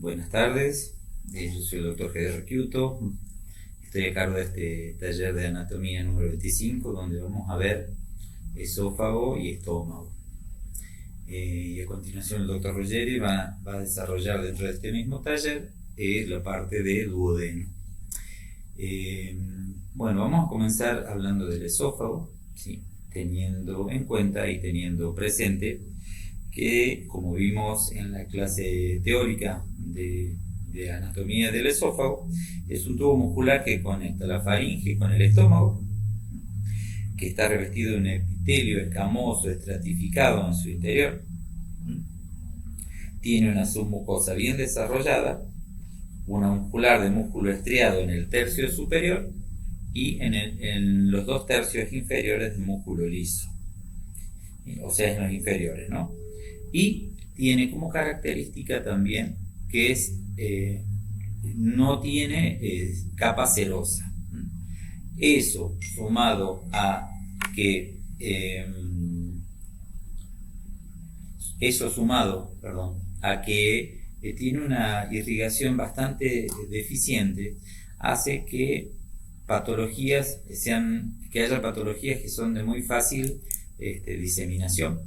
Buenas tardes, yo soy el doctor Geder Kiuto, estoy a cargo de este taller de anatomía número 25, donde vamos a ver esófago y estómago. Y a continuación el doctor Ruggeri va a desarrollar dentro de este mismo taller la parte de duodeno. Bueno, vamos a comenzar hablando del esófago, ¿sí? Teniendo en cuenta y teniendo presente que, como vimos en la clase teórica de anatomía del esófago, es un tubo muscular que conecta la faringe con el estómago, que está revestido de un epitelio escamoso estratificado en su interior. Tiene una submucosa bien desarrollada, una muscular de músculo estriado en el tercio superior y en los 2 tercios inferiores de músculo liso, o sea, en los inferiores, ¿no? Y tiene como característica también que no tiene capa serosa. Eso sumado a que tiene una irrigación bastante deficiente, hace que haya patologías que son de muy fácil diseminación.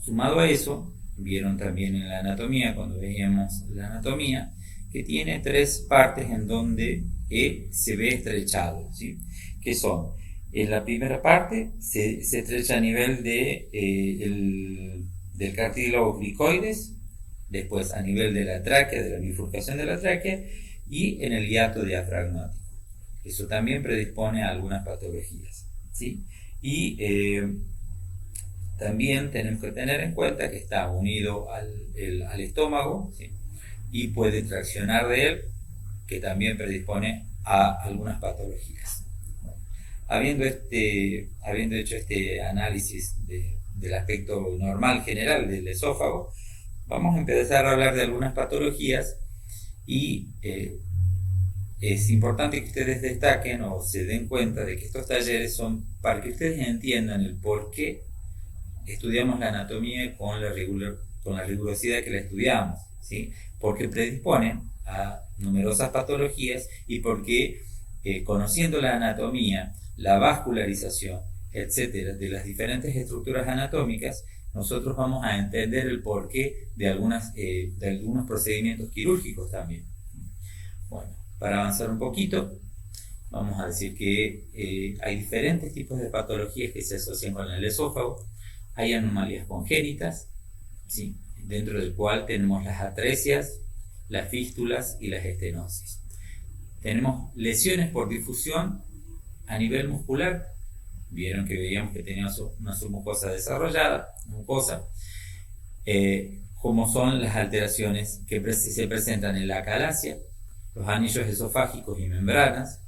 Sumado a eso, vieron también en la anatomía, cuando veíamos la anatomía, que tiene 3 partes en donde se ve estrechado, ¿sí? Que son, en la primera parte se estrecha a nivel del cartílago cricoides, después a nivel de la tráquea, de la bifurcación de la tráquea, y en el hiato diafragmático. Eso también predispone a algunas patologías, ¿sí? Y también tenemos que tener en cuenta que está unido al estómago, ¿sí? Y puede traccionar de él, que también predispone a algunas patologías. Bueno, habiendo hecho este análisis del aspecto normal general del esófago, vamos a empezar a hablar de algunas patologías y es importante que ustedes destaquen o se den cuenta de que estos talleres son para que ustedes entiendan el por qué estudiamos la anatomía con la rigurosidad que la estudiamos, ¿sí? Porque predisponen a numerosas patologías y porque conociendo la anatomía, la vascularización, etcétera, de las diferentes estructuras anatómicas, nosotros vamos a entender el porqué de algunos procedimientos quirúrgicos también. Bueno, para avanzar un poquito, vamos a decir que hay diferentes tipos de patologías que se asocian con el esófago. Hay anomalías congénitas, ¿sí? Dentro del cual tenemos las atresias, las fístulas y las estenosis. Tenemos lesiones por difusión a nivel muscular. Vieron que veíamos que tenía una submucosa desarrollada, mucosa, como son las alteraciones que se presentan en la acalasia, los anillos esofágicos y membranas,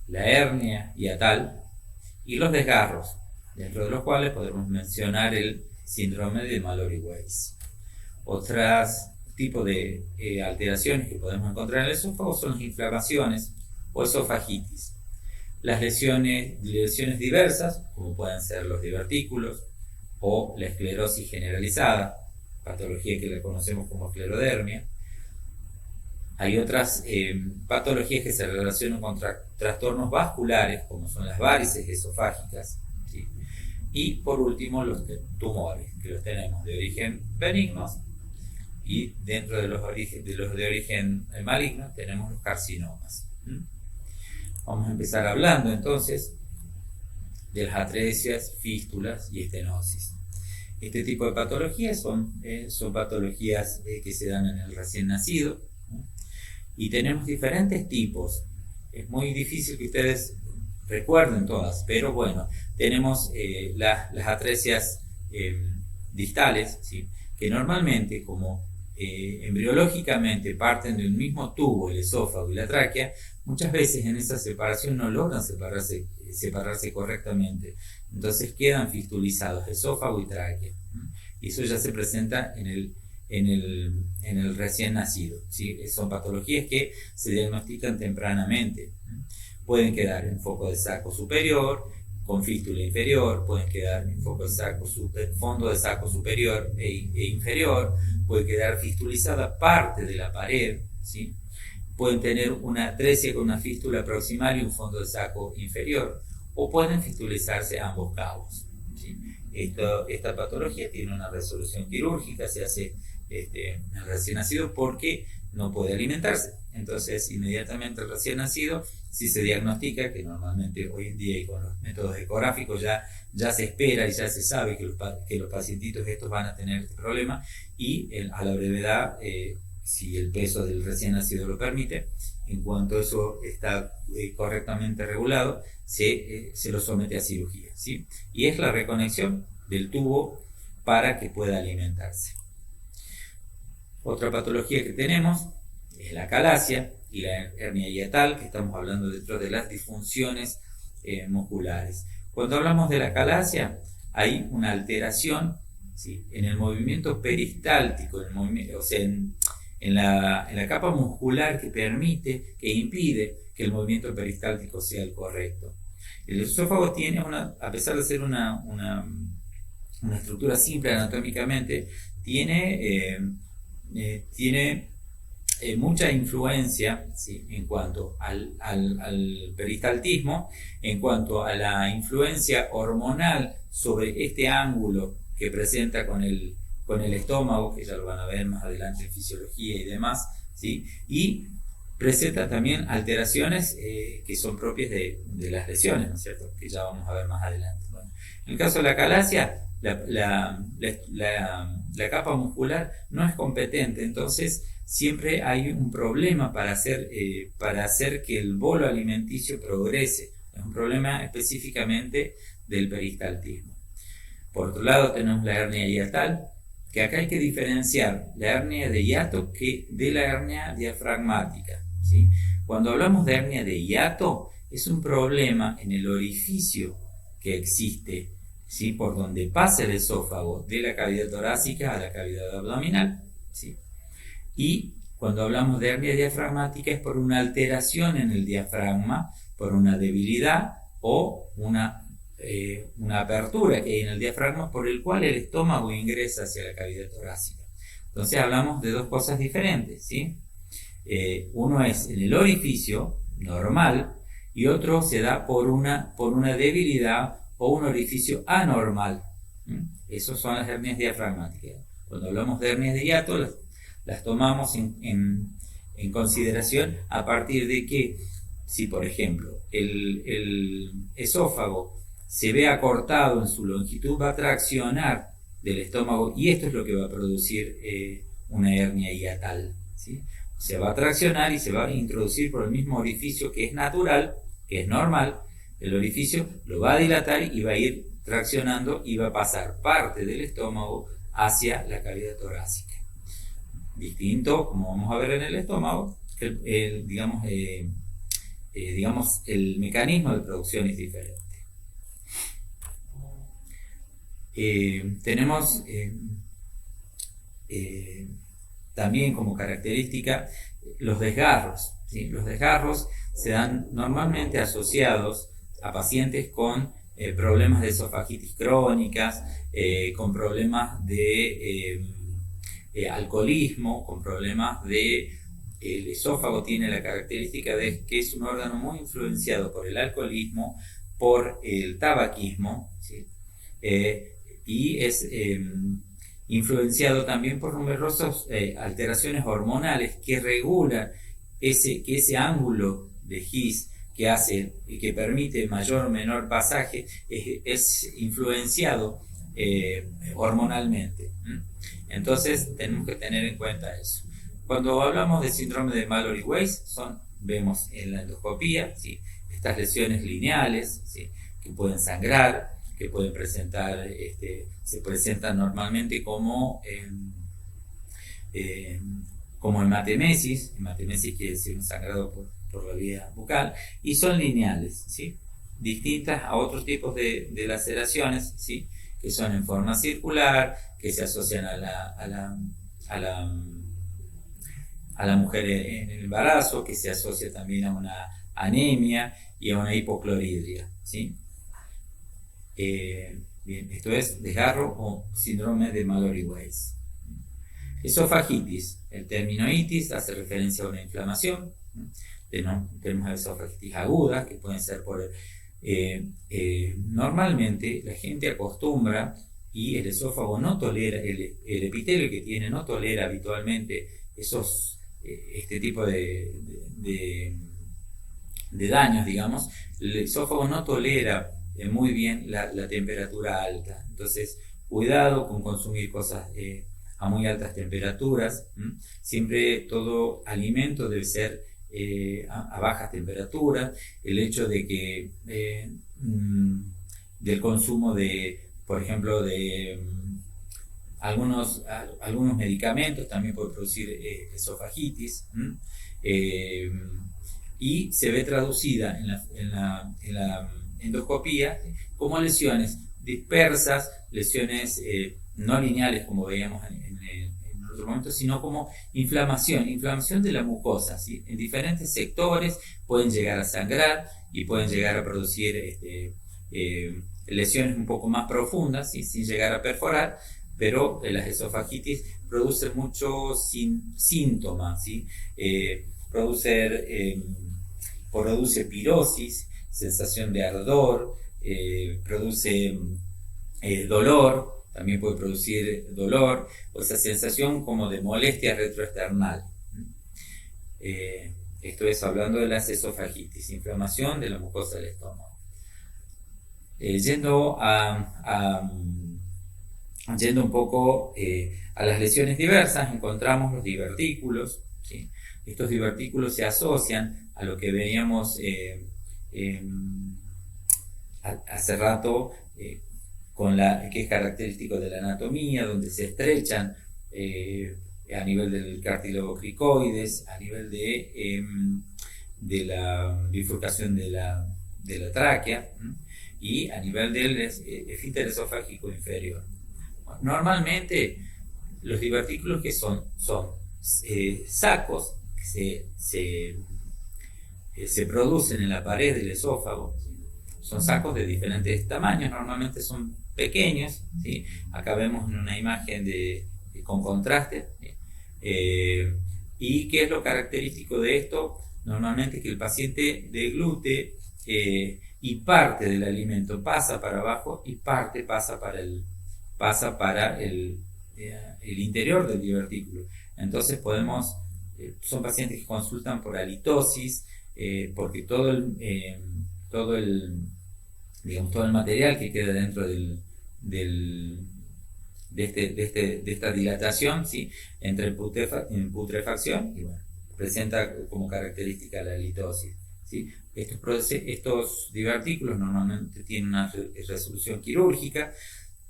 la hernia hiatal y los desgarros, dentro de los cuales podemos mencionar el síndrome de Mallory-Weiss. Otros tipos de alteraciones que podemos encontrar en el esófago son las inflamaciones o esofagitis. Las lesiones diversas, como pueden ser los divertículos o la esclerosis generalizada, patología que la conocemos como esclerodermia. Hay otras patologías que se relacionan con trastornos vasculares, como son las varices esofágicas, ¿sí? Y por último, los tumores, que los tenemos de origen benigno, y dentro de los de origen maligno tenemos los carcinomas. Vamos a empezar hablando entonces de las atresias, fístulas y estenosis. Este tipo de patologías son patologías que se dan en el recién nacido, ¿no? Y tenemos diferentes tipos. Es muy difícil que ustedes recuerden todas, pero bueno, tenemos las atresias distales, ¿sí? Que normalmente, como embriológicamente parten de un mismo tubo, el esófago y la tráquea, muchas veces en esa separación no logran separarse correctamente, entonces quedan fistulizados esófago y tráquea, y eso ya se presenta en el recién nacido, ¿sí? Son patologías que se diagnostican tempranamente. Pueden quedar en foco de saco superior, con fístula inferior, pueden quedar en fondo de saco superior e inferior, puede quedar fistulizada parte de la pared, ¿sí? Pueden tener una atresia con una fístula proximal y un fondo de saco inferior, o pueden fistulizarse ambos cabos, ¿sí? Esta patología tiene una resolución quirúrgica, se hace el recién nacido porque no puede alimentarse. Entonces, inmediatamente el recién nacido, si se diagnostica, que normalmente hoy en día y con los métodos ecográficos ya se espera y ya se sabe que los pacientitos estos van a tener este problema, y a la brevedad, si el peso del recién nacido lo permite, en cuanto eso está correctamente regulado, se lo somete a cirugía, ¿sí? Y es la reconexión del tubo para que pueda alimentarse. Otra patología que tenemos es la calasia y la hernia hiatal, que estamos hablando dentro de las disfunciones musculares. Cuando hablamos de la calasia, hay una alteración, ¿sí?, en el movimiento peristáltico, o sea, en la capa muscular que impide que el movimiento peristáltico sea el correcto. El esófago tiene, a pesar de ser una estructura simple anatómicamente, tiene mucha influencia, ¿sí?, en cuanto al peristaltismo, en cuanto a la influencia hormonal sobre este ángulo que presenta con el estómago, que ya lo van a ver más adelante en fisiología y demás, ¿sí? Y presenta también alteraciones que son propias de las lesiones, ¿no es cierto?, que ya vamos a ver más adelante. Bueno, en el caso de la calasia, la capa muscular no es competente, entonces siempre hay un problema para hacer que el bolo alimenticio progrese. Es un problema específicamente del peristaltismo. Por otro lado tenemos la hernia hiatal, que acá hay que diferenciar la hernia de hiato de la hernia diafragmática, ¿sí? Cuando hablamos de hernia de hiato, es un problema en el orificio que existe, ¿sí?, por donde pasa el esófago de la cavidad torácica a la cavidad abdominal, ¿sí? Y cuando hablamos de hernia diafragmática es por una alteración en el diafragma, por una debilidad o una apertura que hay en el diafragma por el cual el estómago ingresa hacia la cavidad torácica. Entonces hablamos de dos cosas diferentes, ¿sí? Uno es en el orificio normal y otro se da por una debilidad o un orificio anormal. Esos son las hernias diafragmáticas. Cuando hablamos de hernias de hiato, las tomamos en consideración a partir de que, si por ejemplo el esófago se ve acortado en su longitud, va a traccionar del estómago y esto es lo que va a producir una hernia hiatal, ¿sí? Se va a traccionar y se va a introducir por el mismo orificio que es natural, que es normal. El orificio lo va a dilatar y va a ir traccionando y va a pasar parte del estómago hacia la cavidad torácica. Distinto, como vamos a ver en el estómago, el mecanismo de producción es diferente. Tenemos también como característica los desgarros, ¿sí? Los desgarros se dan normalmente asociados a pacientes con problemas de esofagitis crónicas, con problemas de alcoholismo, con problemas el esófago tiene la característica de que es un órgano muy influenciado por el alcoholismo, por el tabaquismo, ¿sí? Y es influenciado también por numerosas alteraciones hormonales que regulan que ese ángulo de His que permite mayor o menor pasaje es influenciado hormonalmente. Entonces tenemos que tener en cuenta eso. Cuando hablamos de síndrome de Mallory-Weiss, vemos en la endoscopía, ¿sí?, estas lesiones lineales, ¿sí?, que pueden sangrar, que pueden presentar, se presentan normalmente como hematemesis. Hematemesis quiere decir un sangrado por la vía bucal, y son lineales, ¿sí?, distintas a otros tipos de laceraciones, ¿sí?, que son en forma circular, que se asocian a la mujer en el embarazo, que se asocia también a una anemia y a una hipocloridria, ¿sí? Bien, esto es desgarro o síndrome de Mallory-Weiss. Esofagitis. El término itis hace referencia a una inflamación. Tenemos esofagitis aguda, que pueden ser por... normalmente la gente acostumbra, y el esófago no tolera, el epitelio que tiene no tolera habitualmente este tipo de daños, digamos. El esófago no tolera muy bien la temperatura alta. Entonces, cuidado con consumir cosas a muy altas temperaturas. Siempre todo alimento debe ser a bajas temperaturas. El hecho de que del consumo por ejemplo, de algunos medicamentos también puede producir esofagitis. Y se ve traducida en la endoscopía como lesiones dispersas, lesiones no lineales como veíamos en otro momento, sino como inflamación de la mucosa, ¿sí? En diferentes sectores pueden llegar a sangrar y pueden llegar a producir lesiones un poco más profundas, ¿sí? Sin llegar a perforar, pero las esofagitis producen muchos síntomas, ¿sí? Produce pirosis, sensación de ardor, produce dolor, también puede producir dolor, o esa sensación como de molestia retroesternal. Esto es hablando de las esofagitis, inflamación de la mucosa del estómago. Yendo un poco a las lesiones diversas, encontramos los divertículos, ¿sí? Estos divertículos se asocian a lo que veíamos hace rato, que es característico de la anatomía, donde se estrechan a nivel del cartílago cricoides, a nivel de la bifurcación de la tráquea, y a nivel del esfínter esofágico inferior. Normalmente los divertículos que son sacos que se producen en la pared del esófago. Son sacos de diferentes tamaños, normalmente son pequeños, ¿sí? Acá vemos en una imagen con contraste, ¿sí? ¿Y qué es lo característico de esto? Normalmente que el paciente deglute y parte del alimento pasa para abajo y parte pasa para el interior del divertículo. Entonces son pacientes que consultan por halitosis, porque todo el material que queda dentro de esta dilatación, ¿sí? Entra en putrefacción y bueno, presenta como característica la halitosis, ¿sí? Estos divertículos normalmente tienen una resolución quirúrgica.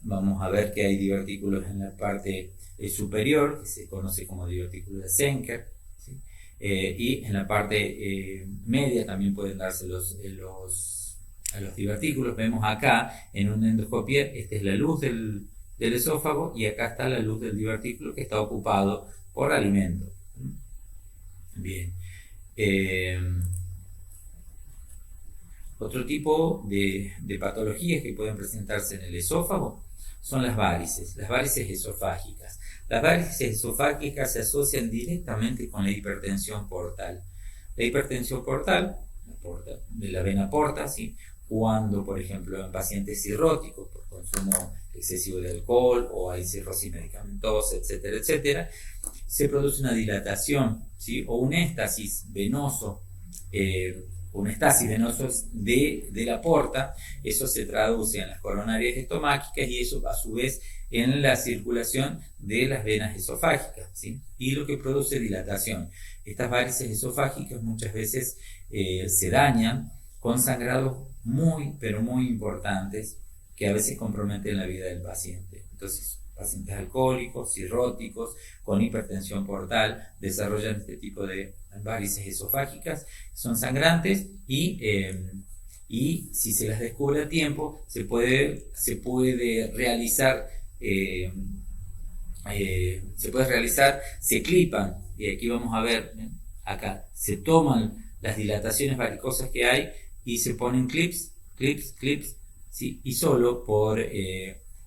Vamos a ver que hay divertículos en la parte superior, que se conoce como divertículo de Zenker, ¿sí? Y en la parte media también pueden darse los divertículos. Vemos acá en una endoscopia, esta es la luz del esófago y acá está la luz del divertículo que está ocupado por alimento. Bien. Otro tipo de patologías que pueden presentarse en el esófago son las varices esofágicas. Las varices esofágicas se asocian directamente con la hipertensión portal. La hipertensión portal, de la vena porta, ¿sí? Cuando, por ejemplo, en pacientes cirróticos por consumo excesivo de alcohol o hay cirrosis medicamentosa, etcétera, etcétera, se produce una dilatación, ¿sí? O un éstasis venoso, de la porta. Eso se traduce en las coronarias estomáquicas y eso a su vez en la circulación de las venas esofágicas, ¿sí? Y lo que produce dilatación. Estas varices esofágicas muchas veces se dañan con sangrados muy, pero muy importantes que a veces comprometen la vida del paciente. Entonces, pacientes alcohólicos, cirróticos, con hipertensión portal, desarrollan este tipo de varices esofágicas, son sangrantes y si se las descubre a tiempo, se puede realizar, se clipan, y aquí vamos a ver, acá, se toman las dilataciones varicosas que hay y se ponen clips, ¿sí? Y solo con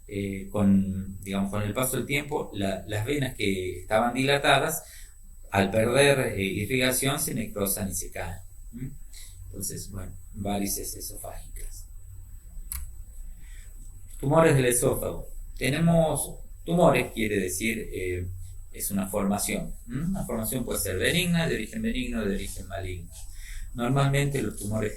el paso del tiempo, las venas que estaban dilatadas, al perder irrigación, se necrosan y se caen. Entonces, bueno, varices esofágicas. Tumores del esófago. Tenemos tumores, quiere decir, es una formación. Una formación puede ser benigna, de origen benigno, de origen maligno. Normalmente los tumores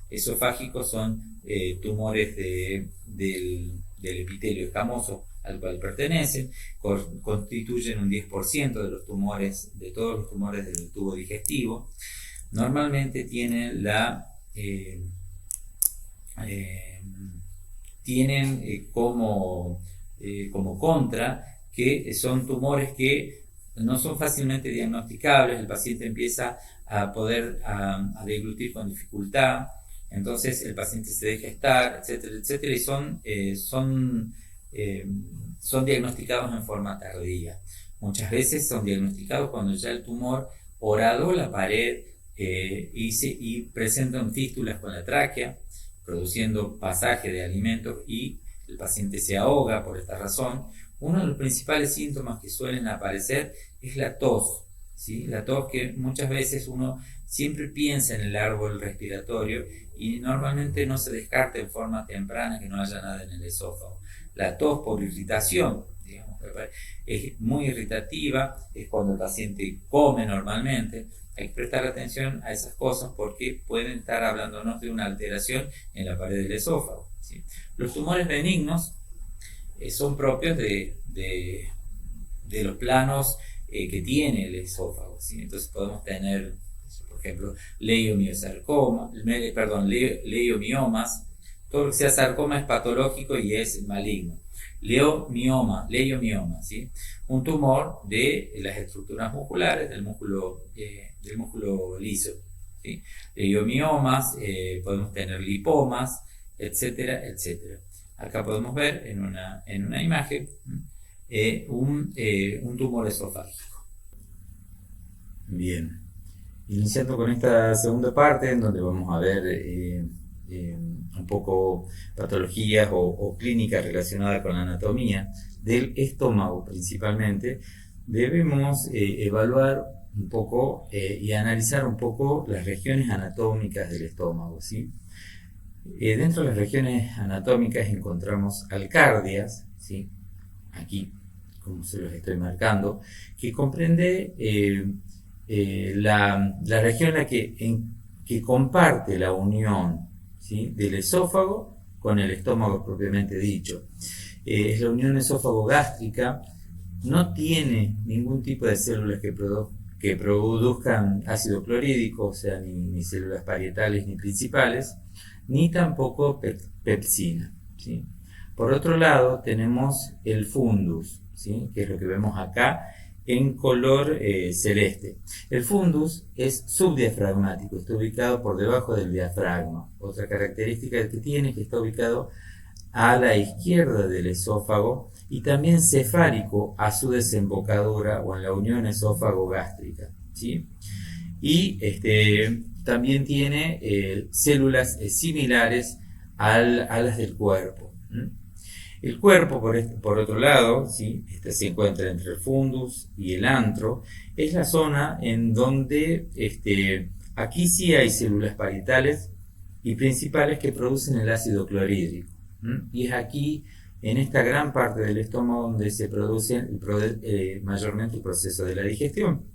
esofágicos son tumores del epitelio escamoso al cual pertenecen, constituyen un 10% de todos los tumores del tubo digestivo. Normalmente tienen como contra que son tumores que no son fácilmente diagnosticables, el paciente empieza a poder a deglutir con dificultad, entonces el paciente se deja estar, etcétera, etcétera, y son diagnosticados en forma tardía. Muchas veces son diagnosticados cuando ya el tumor horadó la pared y presentan fístulas con la tráquea, produciendo pasaje de alimentos y el paciente se ahoga por esta razón. Uno de los principales síntomas que suelen aparecer es la tos, ¿sí? La tos que muchas veces uno siempre piensa en el árbol respiratorio y normalmente no se descarta en forma temprana que no haya nada en el esófago. La tos por irritación, digamos, es muy irritativa, es cuando el paciente come normalmente. Hay que prestar atención a esas cosas porque pueden estar hablándonos de una alteración en la pared del esófago, ¿sí? Los tumores benignos son propios de los planos que tiene el esófago, ¿sí? Entonces podemos tener, por ejemplo, leiomiomas. Todo lo que sea sarcoma es patológico y es maligno. Leiomioma, ¿sí? Un tumor de las estructuras musculares del músculo liso, ¿sí? Leiomiomas, podemos tener lipomas, etcétera, etcétera. Acá podemos ver en una imagen un tumor esofágico. Bien, iniciando con esta segunda parte en donde vamos a ver un poco patologías o clínicas relacionadas con la anatomía del estómago principalmente, debemos evaluar un poco y analizar un poco las regiones anatómicas del estómago, ¿sí? Dentro de las regiones anatómicas encontramos alcardias, ¿sí? Aquí, como se los estoy marcando, que comprende la región que comparte la unión, ¿sí? Del esófago con el estómago propiamente dicho. Es la unión esófago-gástrica, no tiene ningún tipo de células que produzcan ácido clorhídrico, o sea, ni células parietales ni principales, ni tampoco pepsina, ¿sí? Por otro lado, tenemos el fundus, ¿sí? Que es lo que vemos acá en color celeste. El fundus es subdiafragmático, está ubicado por debajo del diafragma. Otra característica que tiene es que está ubicado a la izquierda del esófago y también cefálico a su desembocadura o en la unión esófago-gástrica, ¿sí? Y también tiene células similares a las del cuerpo. El cuerpo, por otro lado, ¿sí? Se encuentra entre el fundus y el antro. Es la zona en donde aquí sí hay células parietales y principales que producen el ácido clorhídrico. Y es aquí, en esta gran parte del estómago, donde se produce mayormente el proceso de la digestión.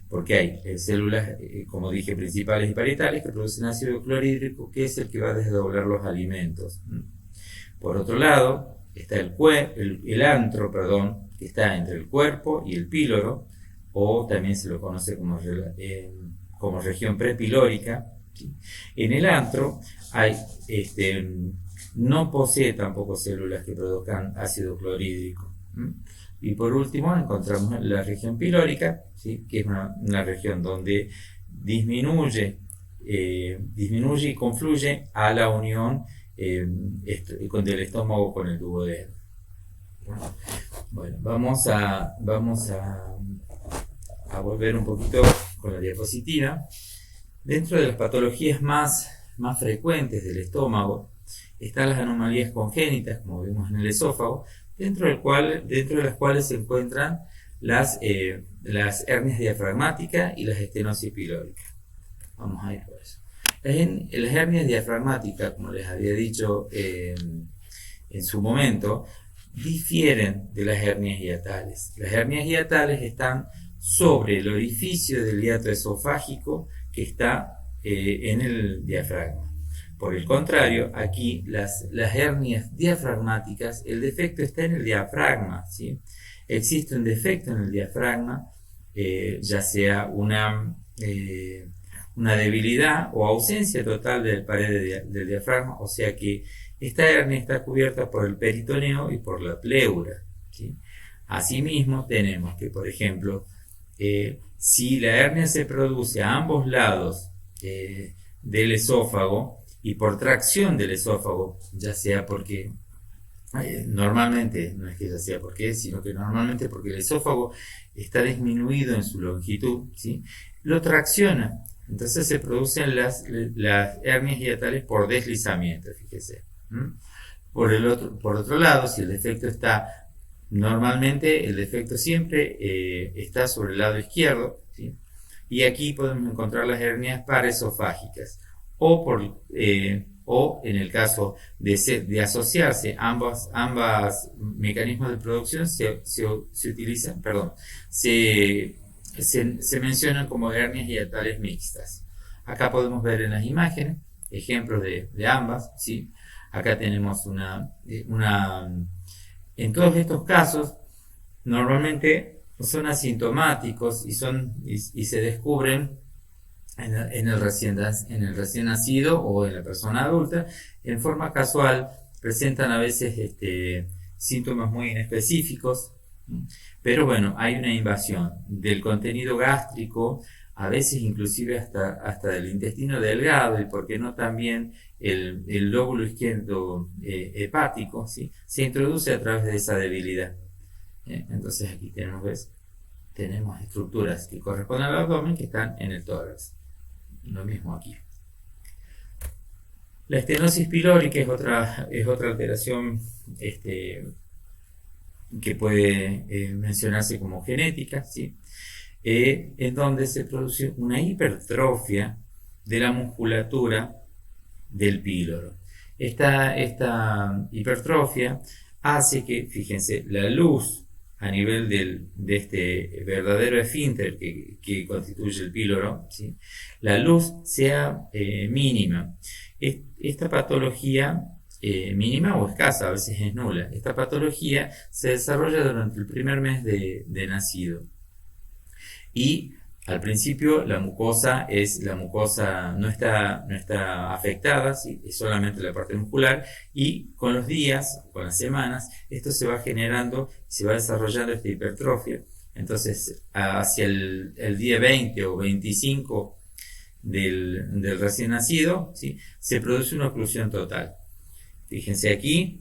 Porque hay células, como dije, principales y parietales que producen ácido clorhídrico, que es el que va a desdoblar los alimentos. Por otro lado, está el antro, que está entre el cuerpo y el píloro, o también se lo conoce como región prepilórica, ¿sí? En el antro no posee tampoco células que produzcan ácido clorhídrico. Y por último encontramos la región pilórica, ¿sí? Que es una región donde disminuye y confluye a la unión del estómago con el duodeno. Bueno, vamos a volver un poquito con la diapositiva. Dentro de las patologías más frecuentes del estómago Están las anomalías congénitas, como vimos en el esófago, dentro de las cuales se encuentran las hernias diafragmáticas y las estenosis pilóricas. Vamos a ir por eso. Las hernias diafragmáticas, como les había dicho en su momento, difieren de las hernias hiatales. Las hernias hiatales están sobre el orificio del hiato esofágico que está en el diafragma. Por el contrario, aquí las hernias diafragmáticas, el defecto está en el diafragma, ¿sí? Existe un defecto en el diafragma, ya sea una debilidad o ausencia total de la pared del diafragma, o sea que esta hernia está cubierta por el peritoneo y por la pleura, ¿sí? Asimismo, tenemos que, por ejemplo, si la hernia se produce a ambos lados del esófago y por tracción del esófago, ya sea porque normalmente, no es que ya sea porque, sino que normalmente porque el esófago está disminuido en su longitud, ¿sí? Lo tracciona, entonces se producen las hernias hiatales por deslizamiento, fíjese. Por otro lado, si el defecto está, normalmente el defecto siempre está sobre el lado izquierdo, ¿sí? Y aquí podemos encontrar las hernias paraesofágicas, o en el caso de asociarse ambas mecanismos de producción se mencionan como hernias hiatales mixtas. Acá podemos ver en las imágenes ejemplos de ambas, ¿sí? Acá tenemos en todos estos casos normalmente son asintomáticos y se descubren en el recién nacido o en la persona adulta en forma casual. Presentan a veces síntomas muy inespecíficos, pero bueno, hay una invasión del contenido gástrico, a veces inclusive hasta del intestino delgado, y por qué no también el lóbulo izquierdo hepático, ¿sí? Se introduce a través de esa debilidad. Entonces aquí tenemos estructuras que corresponden al abdomen que están en el tórax. Lo mismo aquí. La estenosis pilórica es otra alteración que puede mencionarse como genética, ¿sí? En donde se produce una hipertrofia de la musculatura del píloro. Esta hipertrofia hace que, fíjense, la luz a nivel de este verdadero esfínter que constituye el píloro, ¿sí? La luz sea mínima. Esta patología mínima o escasa, a veces es nula. Esta patología se desarrolla durante el primer mes de nacido. Y al principio la mucosa no está afectada, ¿sí? Es solamente la parte muscular, y con los días, con las semanas, esto se va generando, se va desarrollando esta hipertrofia. Entonces, hacia el día 20 o 25 del recién nacido, ¿sí? Se produce una oclusión total. Fíjense aquí,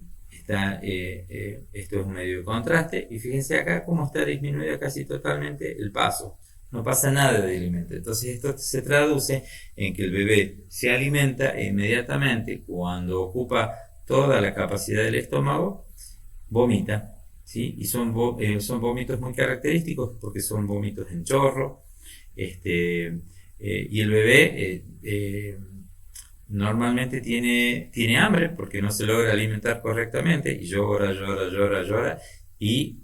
esto es un medio de contraste, y fíjense acá cómo está disminuida casi totalmente el paso. No pasa nada de alimento. Entonces esto se traduce en que el bebé se alimenta e inmediatamente, cuando ocupa toda la capacidad del estómago, vomita, ¿sí? Y son vómitos muy característicos porque son vómitos en chorro, y el bebé normalmente tiene hambre porque no se logra alimentar correctamente y llora, y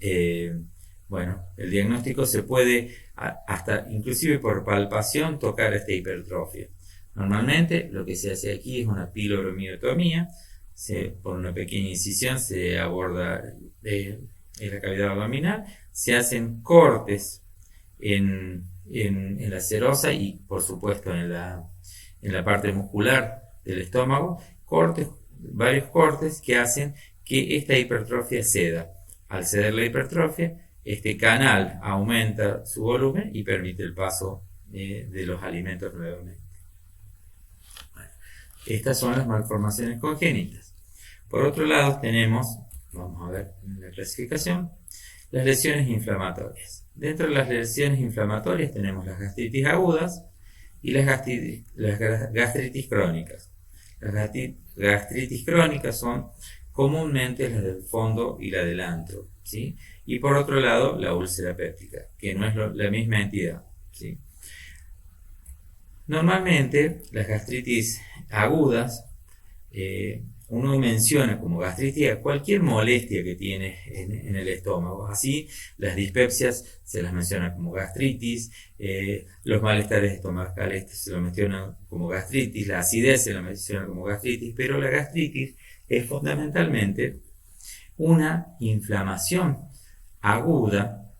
bueno, el diagnóstico se puede hasta inclusive por palpación tocar esta hipertrofia. Normalmente lo que se hace aquí es una piloromiotomía, por una pequeña incisión se aborda en la cavidad abdominal, se hacen cortes en la serosa y por supuesto en la parte muscular del estómago, varios cortes que hacen que esta hipertrofia ceda. Al ceder la hipertrofia, este canal aumenta su volumen y permite el paso de los alimentos nuevamente. Bueno, estas son las malformaciones congénitas. Por otro lado tenemos, vamos a ver en la clasificación, las lesiones inflamatorias. Dentro de las lesiones inflamatorias tenemos las gastritis agudas y las gastritis crónicas. Las gastritis crónicas son comúnmente las del fondo y la del antro, ¿sí? Y por otro lado, la úlcera péptica, que no es la misma entidad, ¿sí? Normalmente, las gastritis agudas, uno menciona como gastritis a cualquier molestia que tiene en el estómago. Así, las dispepsias se las menciona como gastritis, los malestares estomacales se lo mencionan como gastritis, la acidez se lo menciona como gastritis, pero la gastritis es fundamentalmente una inflamación aguda.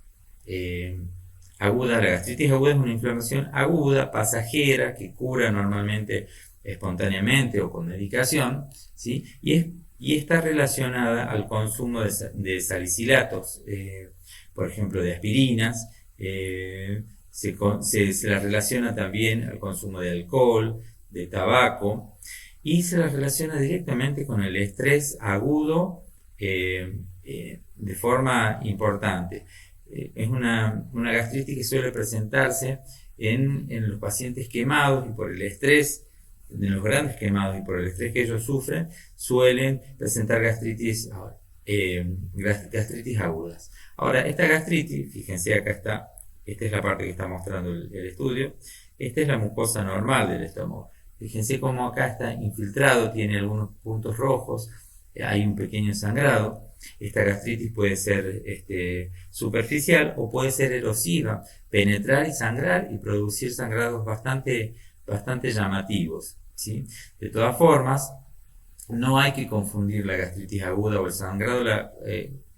La gastritis aguda es una inflamación aguda, pasajera, que cura normalmente espontáneamente o con medicación, ¿sí? Y está relacionada al consumo de salicilatos, por ejemplo, de aspirinas. Se la relaciona también al consumo de alcohol, de tabaco, y se la relaciona directamente con el estrés agudo de forma importante. Es una gastritis que suele presentarse en los pacientes quemados, y por el estrés, en los grandes quemados y por el estrés que ellos sufren, suelen presentar gastritis agudas. Ahora, esta gastritis, fíjense, acá está, esta es la parte que está mostrando el estudio, esta es la mucosa normal del estómago. Fíjense cómo acá está infiltrado, tiene algunos puntos rojos, hay un pequeño sangrado. Esta gastritis puede ser superficial o puede ser erosiva, penetrar y sangrar y producir sangrados bastante llamativos, ¿sí? De todas formas, no hay que confundir la gastritis aguda o el sangrado de la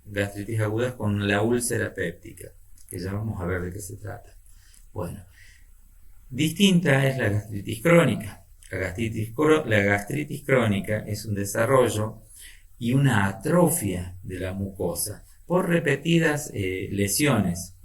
gastritis aguda con la úlcera péptica, que ya vamos a ver de qué se trata. Bueno, distinta es la gastritis crónica. La gastritis crónica es un desarrollo y una atrofia de la mucosa por repetidas lesiones.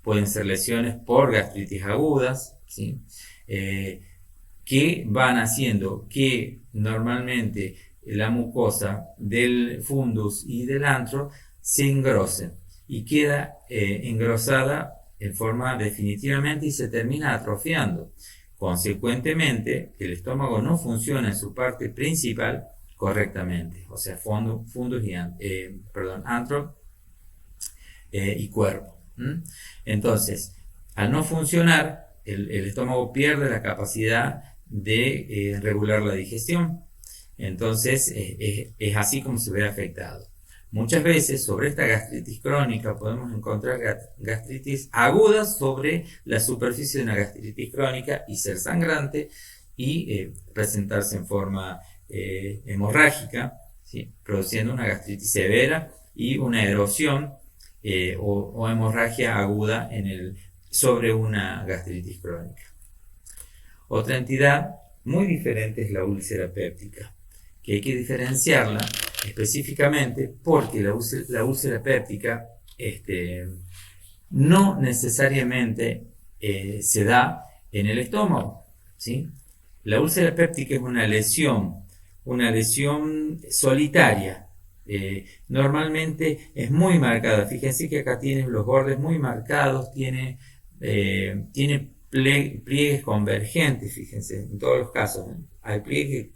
Pueden ser lesiones por gastritis agudas, ¿sí? Que van haciendo que normalmente la mucosa del fundus y del antro se engrose y queda engrosada en forma definitivamente y se termina atrofiando. Consecuentemente, el estómago no funciona en su parte principal correctamente, o sea, fundus y antro y cuerpo. Entonces, al no funcionar, el estómago pierde la capacidad de regular la digestión. Entonces, es así como se ve afectado. Muchas veces sobre esta gastritis crónica podemos encontrar gastritis agudas sobre la superficie de una gastritis crónica y ser sangrante y presentarse en forma hemorrágica, ¿sí? Produciendo una gastritis severa y una erosión o hemorragia aguda sobre una gastritis crónica. Otra entidad muy diferente es la úlcera péptica, que hay que diferenciarla específicamente porque la úlcera péptica no necesariamente se da en el estómago, ¿sí? La úlcera péptica es una lesión solitaria. Normalmente es muy marcada. Fíjense que acá tiene los bordes muy marcados, tiene pliegues convergentes, fíjense, en todos los casos, ¿eh? Hay pliegues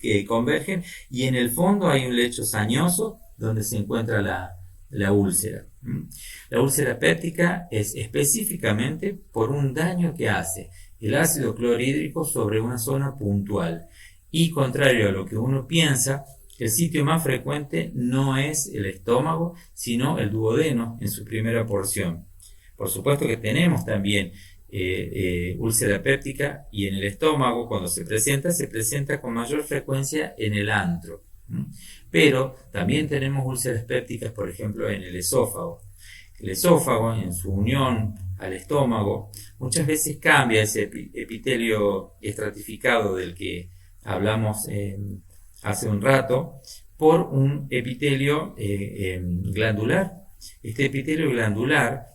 que convergen y en el fondo hay un lecho sañoso donde se encuentra la úlcera. La úlcera péptica es específicamente por un daño que hace el ácido clorhídrico sobre una zona puntual. Y contrario a lo que uno piensa, el sitio más frecuente no es el estómago, sino el duodeno en su primera porción. Por supuesto que tenemos también úlcera péptica y en el estómago cuando se presenta con mayor frecuencia en el antro. Pero también tenemos úlceras pépticas, por ejemplo, en el esófago. El esófago, en su unión al estómago, muchas veces cambia ese epitelio estratificado del que hablamos hace un rato por un epitelio glandular. Este epitelio glandular,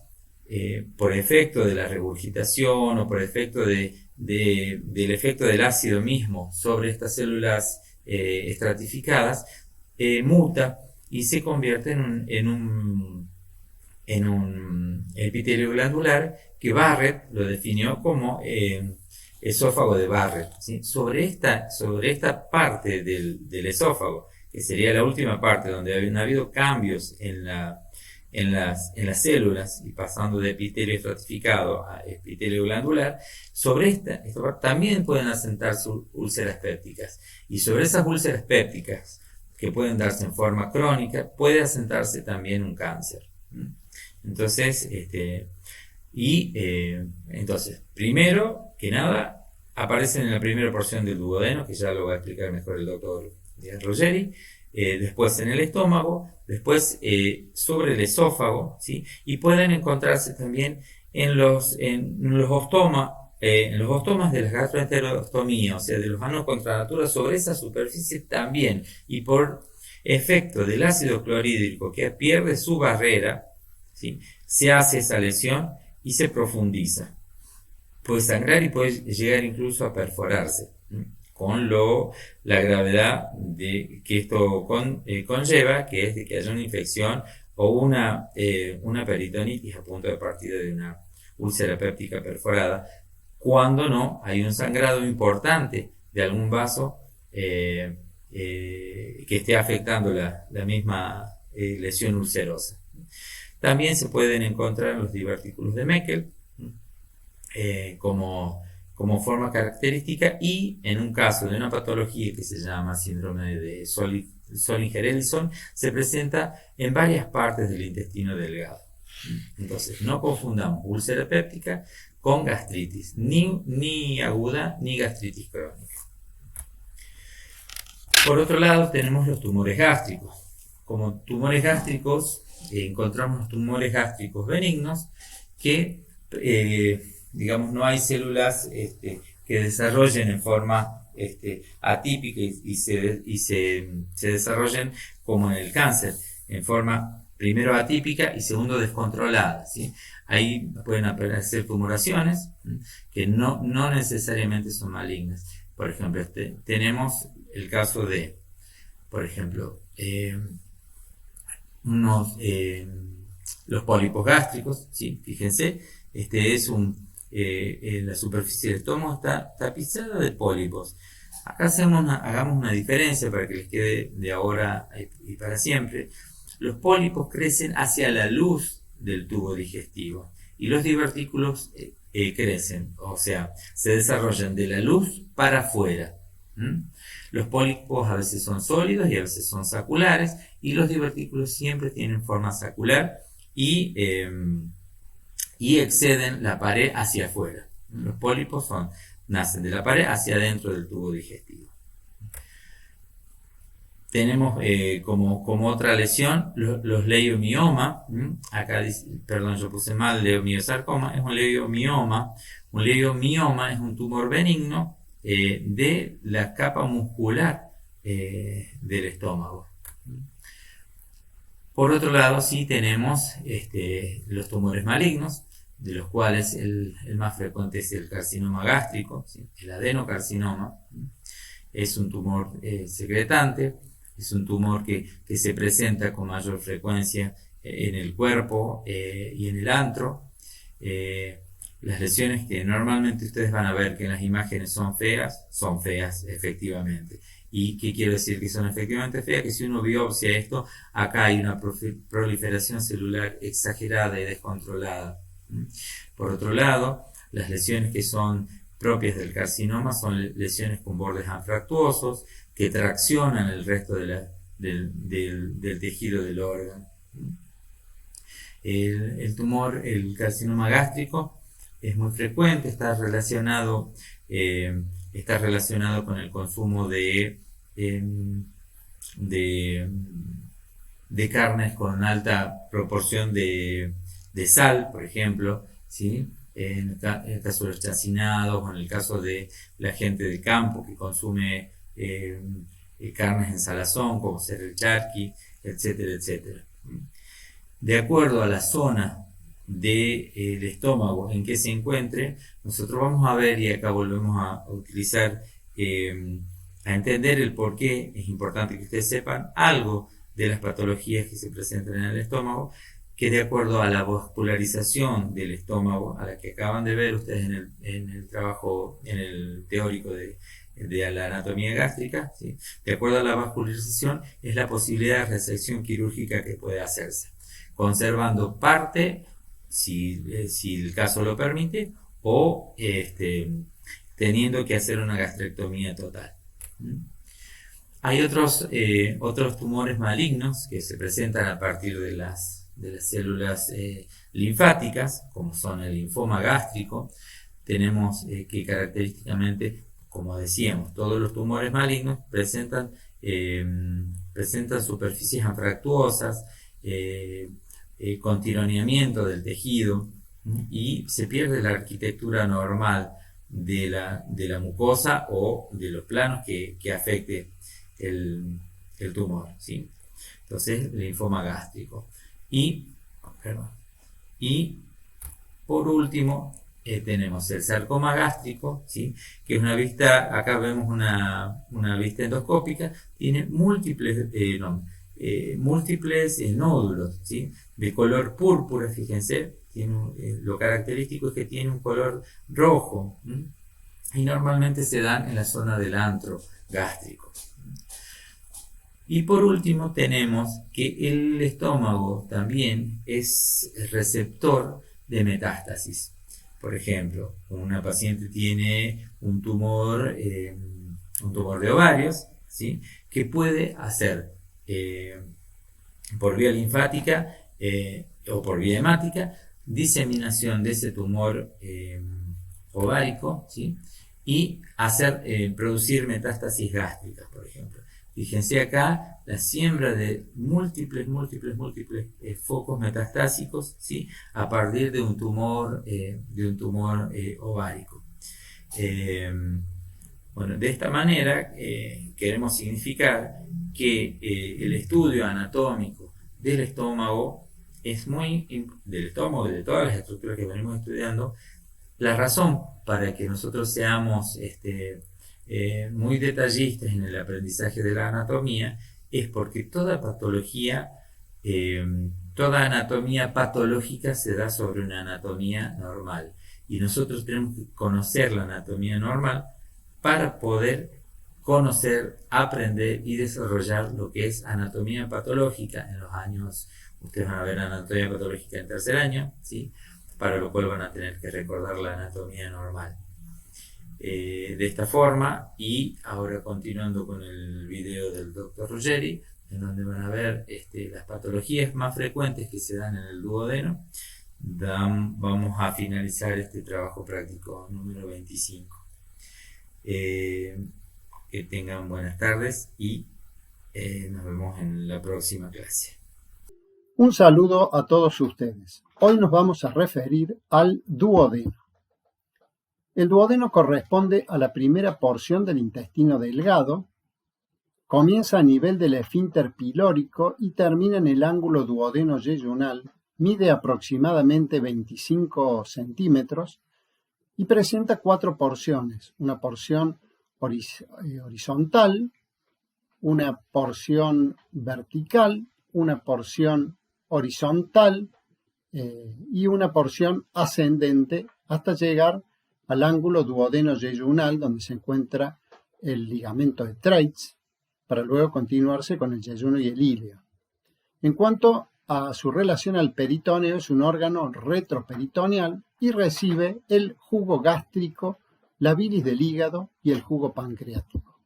por efecto de la regurgitación o por efecto del efecto del ácido mismo sobre estas células estratificadas, muta y se convierte en un epitelio glandular que Barrett lo definió como esófago de Barrett, ¿sí? Sobre esta parte del esófago, que sería la última parte donde han habido cambios en las células y pasando de epitelio estratificado a epitelio glandular, sobre esta también pueden asentarse úlceras pépticas. Y sobre esas úlceras pépticas, que pueden darse en forma crónica, puede asentarse también un cáncer. Entonces, entonces, primero que nada, aparecen en la primera porción del duodeno, que ya lo va a explicar mejor el doctor Ruggeri, después en el estómago, después sobre el esófago, ¿sí? Y pueden encontrarse también en los ostomas de las gastroenterostomías, o sea, de los anos contra natura, sobre esa superficie también, y por efecto del ácido clorhídrico que pierde su barrera, ¿sí? Se hace esa lesión y se profundiza. Puede sangrar y puede llegar incluso a perforarse, con la gravedad que esto conlleva, que es de que haya una infección o una peritonitis a punto de partida de una úlcera péptica perforada, cuando no hay un sangrado importante de algún vaso que esté afectando la misma lesión ulcerosa. También se pueden encontrar los divertículos de Meckel como forma característica, y en un caso de una patología que se llama síndrome de Zollinger-Ellison, se presenta en varias partes del intestino delgado. Entonces, no confundamos úlcera péptica con gastritis, ni aguda ni gastritis crónica. Por otro lado, tenemos los tumores gástricos. Como tumores gástricos, encontramos los tumores gástricos benignos que, digamos, no hay células que desarrollen en forma atípica y se desarrollen como en el cáncer, en forma primero atípica y segundo descontrolada, ¿sí? Ahí pueden aparecer tumoraciones que no necesariamente son malignas. Por ejemplo, tenemos el caso de, por ejemplo, los pólipos gástricos, ¿sí? Fíjense, la superficie del estómago está tapizada de pólipos. Acá hagamos una diferencia para que les quede de ahora y para siempre. Los pólipos crecen hacia la luz del tubo digestivo y los divertículos crecen, o sea, se desarrollan de la luz para afuera. Los pólipos a veces son sólidos y a veces son saculares, y los divertículos siempre tienen forma sacular y exceden la pared hacia afuera. Los pólipos nacen de la pared hacia adentro del tubo digestivo. Tenemos como otra lesión los leiomiomas. Acá dice, perdón, yo puse mal, leiomiosarcoma, es un leiomioma. Un leiomioma es un tumor benigno de la capa muscular del estómago. Por otro lado, sí tenemos los tumores malignos, de los cuales el más frecuente es el carcinoma gástrico, ¿sí? El adenocarcinoma. Es un tumor secretante, es un tumor que se presenta con mayor frecuencia en el cuerpo y en el antro. Las lesiones que normalmente ustedes van a ver que en las imágenes son feas efectivamente. ¿Y qué quiero decir que son efectivamente feas? Que si uno biopsia esto, acá hay una proliferación celular exagerada y descontrolada. Por otro lado, las lesiones que son propias del carcinoma son lesiones con bordes anfractuosos que traccionan el resto del tejido del órgano. El carcinoma gástrico es muy frecuente, está relacionado con el consumo de carnes con alta proporción de sal, por ejemplo, ¿sí? En el caso de los chacinados, o en el caso de la gente de campo que consume carnes en salazón, como ser el charqui, etcétera, etcétera. De acuerdo a la zona del estómago en que se encuentre, nosotros vamos a ver, y acá volvemos a utilizar, a entender el por qué es importante que ustedes sepan algo de las patologías que se presentan en el estómago, que de acuerdo a la vascularización del estómago, a la que acaban de ver ustedes en el trabajo, en el teórico de la anatomía gástrica, ¿sí? De acuerdo a la vascularización es la posibilidad de resección quirúrgica que puede hacerse, conservando parte, si el caso lo permite, o teniendo que hacer una gastrectomía total. Hay otros tumores malignos que se presentan a partir de las células linfáticas, como son el linfoma gástrico. Tenemos que característicamente, como decíamos, todos los tumores malignos presentan superficies anfractuosas, con tironeamiento del tejido, y se pierde la arquitectura normal de la mucosa o de los planos que afecte el tumor, ¿sí? Entonces, linfoma gástrico. Y por último, tenemos el sarcoma gástrico, ¿sí? Que es una vista, acá vemos una vista endoscópica, tiene múltiples nódulos, ¿sí? De color púrpura, fíjense, lo característico es que tiene un color rojo, y normalmente se dan en la zona del antro gástrico. Y por último tenemos que el estómago también es receptor de metástasis. Por ejemplo, una paciente tiene un tumor de ovarios, ¿sí? Que puede hacer por vía linfática o por vía hemática diseminación de ese tumor ovárico, ¿sí? Y producir metástasis gástricas, por ejemplo. Fíjense acá la siembra de múltiples focos metastásicos, ¿sí? A partir de un tumor ovárico. Bueno, de esta manera queremos significar que el estudio anatómico del estómago del estómago y de todas las estructuras que venimos estudiando. La razón para que nosotros seamos muy detallistas en el aprendizaje de la anatomía es porque toda anatomía patológica se da sobre una anatomía normal, y nosotros tenemos que conocer la anatomía normal para poder conocer, aprender y desarrollar lo que es anatomía patológica en los años. Ustedes van a ver anatomía patológica en tercer año, ¿sí? Para lo cual van a tener que recordar la anatomía normal. De esta forma, y ahora continuando con el video del Dr. Ruggeri, en donde van a ver las patologías más frecuentes que se dan en el duodeno, vamos a finalizar este trabajo práctico número 25. Que tengan buenas tardes y nos vemos en la próxima clase. Un saludo a todos ustedes. Hoy nos vamos a referir al duodeno. El duodeno corresponde a la primera porción del intestino delgado, comienza a nivel del esfínter pilórico y termina en el ángulo duodeno-yeyunal, mide aproximadamente 25 centímetros y presenta 4 porciones, una porción horizontal, una porción vertical, una porción horizontal y una porción ascendente hasta llegar al ángulo duodeno-yeyunal, donde se encuentra el ligamento de Treitz, para luego continuarse con el yeyuno y el ilio. En cuanto a su relación al peritoneo, es un órgano retroperitoneal y recibe el jugo gástrico, la bilis del hígado y el jugo pancreático.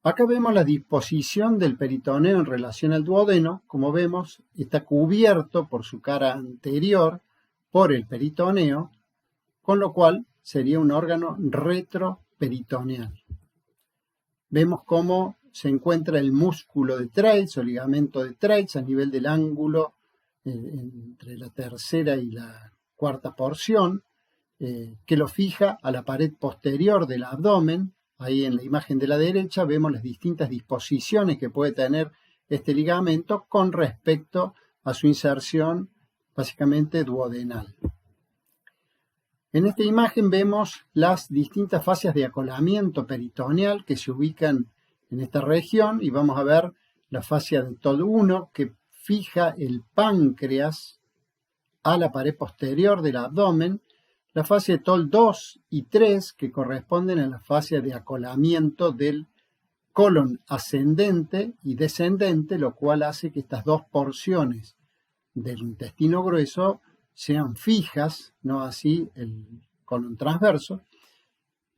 Acá vemos la disposición del peritoneo en relación al duodeno. Como vemos, está cubierto por su cara anterior por el peritoneo, con lo cual sería un órgano retroperitoneal. Vemos cómo se encuentra el músculo de Treitz o ligamento de Treitz a nivel del ángulo entre la tercera y la cuarta porción, que lo fija a la pared posterior del abdomen. Ahí en la imagen de la derecha vemos las distintas disposiciones que puede tener este ligamento con respecto a su inserción básicamente duodenal. En esta imagen vemos las distintas fases de acolamiento peritoneal que se ubican en esta región y vamos a ver la fascia de Todd 1 que fija el páncreas a la pared posterior del abdomen, la fascia de Toll 2 y 3, que corresponden a la fascia de acolamiento del colon ascendente y descendente, lo cual hace que estas dos porciones del intestino grueso sean fijas, no así el colon transverso.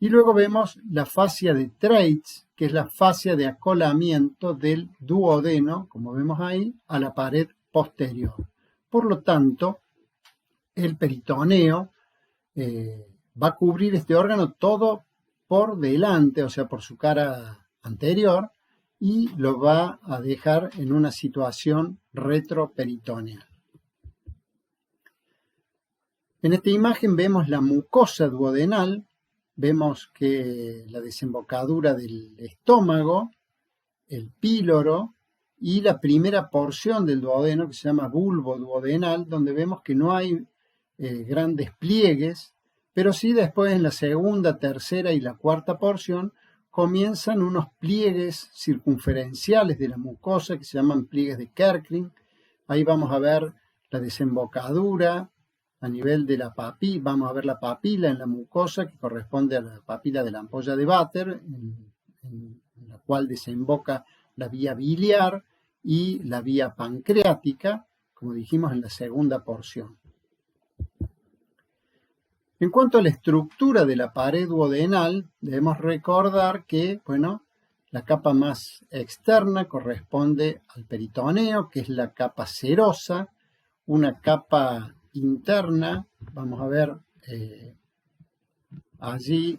Y luego vemos la fascia de Treitz, que es la fascia de acolamiento del duodeno, como vemos ahí, a la pared posterior. Por lo tanto, el peritoneo va a cubrir este órgano todo por delante, o sea, por su cara anterior, y lo va a dejar en una situación retroperitoneal. En esta imagen vemos la mucosa duodenal, vemos que la desembocadura del estómago, el píloro y la primera porción del duodeno, que se llama bulbo duodenal, donde vemos que no hay grandes pliegues, pero sí después en la segunda, tercera y la cuarta porción comienzan unos pliegues circunferenciales de la mucosa que se llaman pliegues de Kerkring. Ahí vamos a ver la desembocadura a nivel de la papila, vamos a ver la papila en la mucosa que corresponde a la papila de la ampolla de Vater, en la cual desemboca la vía biliar y la vía pancreática, como dijimos en la segunda porción. En cuanto a la estructura de la pared duodenal, debemos recordar que, bueno, la capa más externa corresponde al peritoneo, que es la capa serosa, una capa interna, vamos a ver allí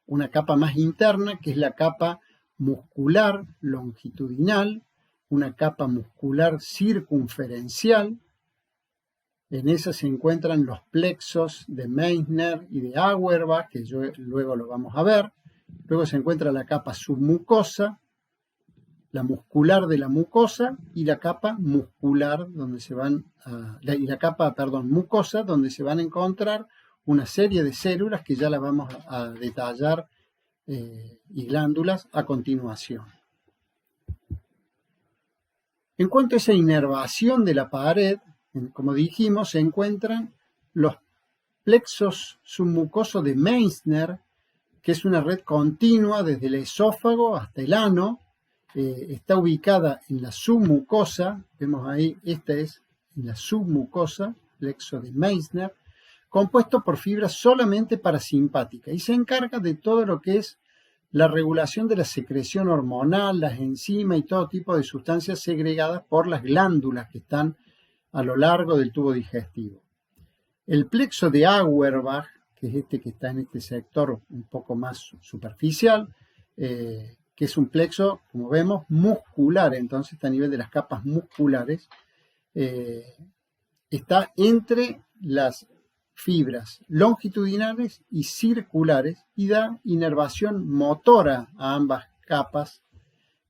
una capa más interna, que es la capa muscular longitudinal, una capa muscular circunferencial. En esa se encuentran los plexos de Meissner y de Auerbach, que luego lo vamos a ver. Luego se encuentra la capa submucosa, la muscular de la mucosa y la capa muscular donde se van mucosa, donde se van a encontrar una serie de células que ya las vamos a detallar y glándulas a continuación. En cuanto a esa inervación de la pared, como dijimos, se encuentran los plexos submucosos de Meissner, que es una red continua desde el esófago hasta el ano. Está ubicada en la submucosa, vemos ahí, esta es en la submucosa, plexo de Meissner, compuesto por fibras solamente parasimpáticas y se encarga de todo lo que es la regulación de la secreción hormonal, las enzimas y todo tipo de sustancias segregadas por las glándulas que están a lo largo del tubo digestivo. El plexo de Auerbach, que es este que está en este sector un poco más superficial, que es un plexo, como vemos, muscular, entonces está a nivel de las capas musculares, está entre las fibras longitudinales y circulares y da inervación motora a ambas capas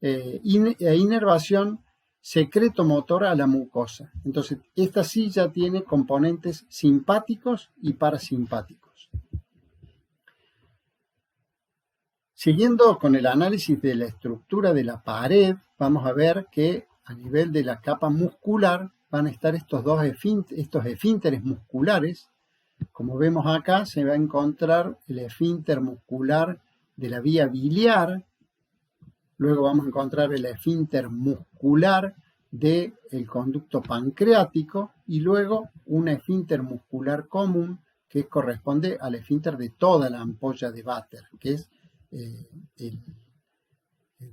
e inervación secreto-motora a la mucosa. Entonces, esta sí ya tiene componentes simpáticos y parasimpáticos. Siguiendo con el análisis de la estructura de la pared, vamos a ver que a nivel de la capa muscular van a estar estos esfínteres musculares. Como vemos acá, se va a encontrar el esfínter muscular de la vía biliar. Luego vamos a encontrar el esfínter muscular del conducto pancreático y luego un esfínter muscular común que corresponde al esfínter de toda la ampolla de Vater, que es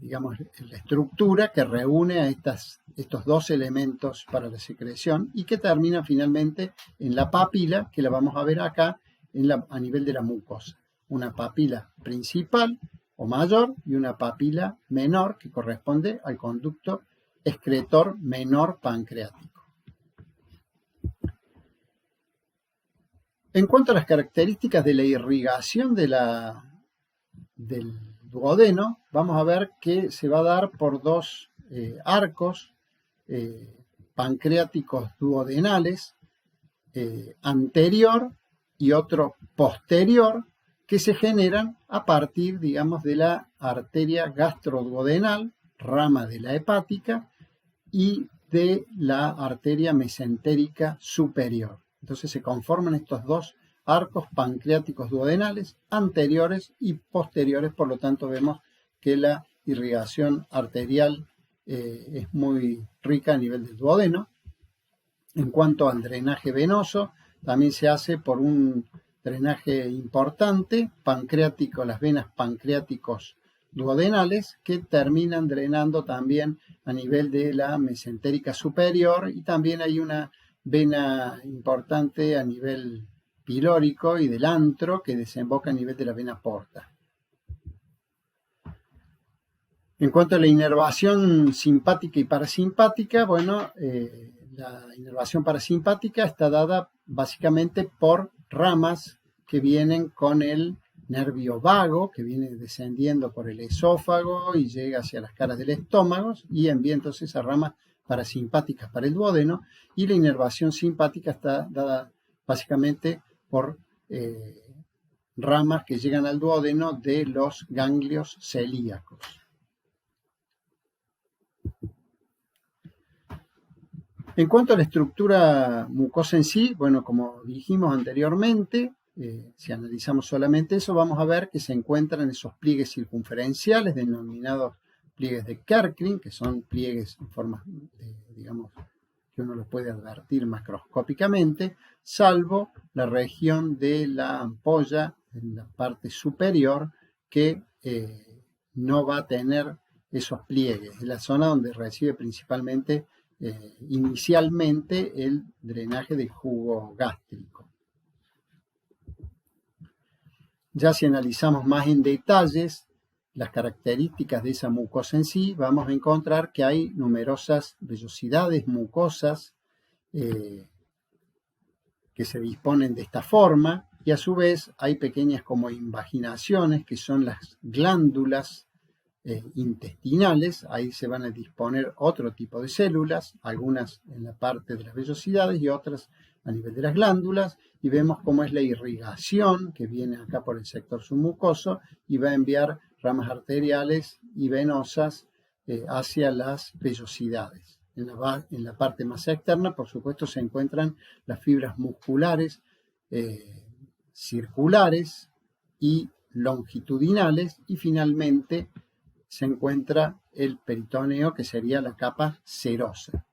la estructura que reúne a estos dos elementos para la secreción y que termina finalmente en la papila, que la vamos a ver acá a nivel de la mucosa. Una papila principal o mayor y una papila menor que corresponde al conducto excretor menor pancreático. En cuanto a las características de la irrigación del duodeno, vamos a ver que se va a dar por dos arcos pancreáticos duodenales, anterior y otro posterior, que se generan a partir, digamos, de la arteria gastroduodenal, rama de la hepática, y de la arteria mesentérica superior. Entonces se conforman estos dos arcos pancreáticos duodenales, anteriores y posteriores, por lo tanto vemos que la irrigación arterial es muy rica a nivel del duodeno. En cuanto al drenaje venoso, también se hace por un drenaje importante, pancreático, las venas pancreáticos duodenales, que terminan drenando también a nivel de la mesentérica superior, y también hay una vena importante a nivel pilórico y del antro que desemboca a nivel de la vena porta. En cuanto a la inervación simpática y parasimpática, bueno, la inervación parasimpática está dada básicamente por ramas que vienen con el nervio vago, que viene descendiendo por el esófago y llega hacia las caras del estómago y envía entonces esas ramas parasimpáticas para el duodeno, y la inervación simpática está dada básicamente por ramas que llegan al duodeno de los ganglios celíacos. En cuanto a la estructura mucosa en sí, bueno, como dijimos anteriormente, si analizamos solamente eso, vamos a ver que se encuentran esos pliegues circunferenciales denominados pliegues de Kerckring, que son pliegues en forma, digamos, que uno los puede advertir macroscópicamente, salvo la región de la ampolla en la parte superior, que no va a tener esos pliegues. Es la zona donde recibe principalmente inicialmente el drenaje del jugo gástrico. Ya si analizamos más en detalles las características de esa mucosa en sí, vamos a encontrar que hay numerosas vellosidades mucosas que se disponen de esta forma, y a su vez hay pequeñas como invaginaciones, que son las glándulas intestinales. Ahí se van a disponer otro tipo de células, algunas en la parte de las vellosidades y otras a nivel de las glándulas, y vemos cómo es la irrigación que viene acá por el sector submucoso y va a enviar ramas arteriales y venosas hacia las vellosidades. En la parte más externa, por supuesto, se encuentran las fibras musculares circulares y longitudinales, y finalmente se encuentra el peritoneo, que sería la capa serosa.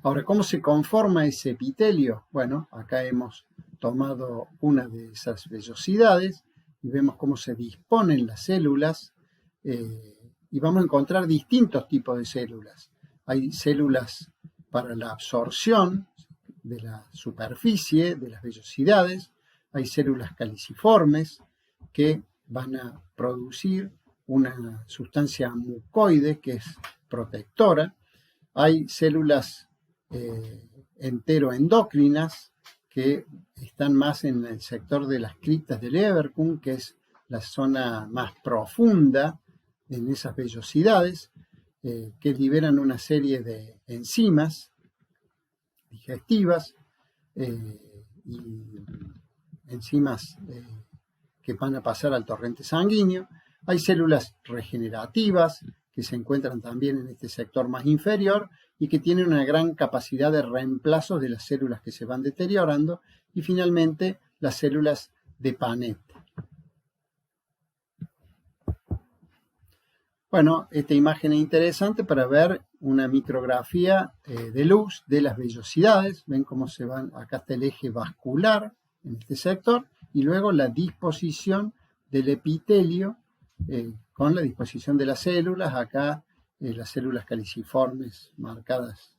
Ahora, ¿cómo se conforma ese epitelio? Bueno, acá hemos tomado una de esas vellosidades y vemos cómo se disponen las células, y vamos a encontrar distintos tipos de células. Hay células para la absorción de la superficie de las vellosidades, hay células caliciformes que van a producir una sustancia mucoide que es protectora, hay células enteroendocrinas que están más en el sector de las criptas de Leverkusen, que es la zona más profunda en esas vellosidades, que liberan una serie de enzimas digestivas y enzimas que van a pasar al torrente sanguíneo. Hay células regenerativas que se encuentran también en este sector más inferior y que tienen una gran capacidad de reemplazo de las células que se van deteriorando, y finalmente las células de Paneth. Bueno, esta imagen es interesante para ver una micrografía de luz de las vellosidades. Ven cómo se van, acá está el eje vascular en este sector, y luego la disposición del epitelio con la disposición de las células. Acá las células caliciformes marcadas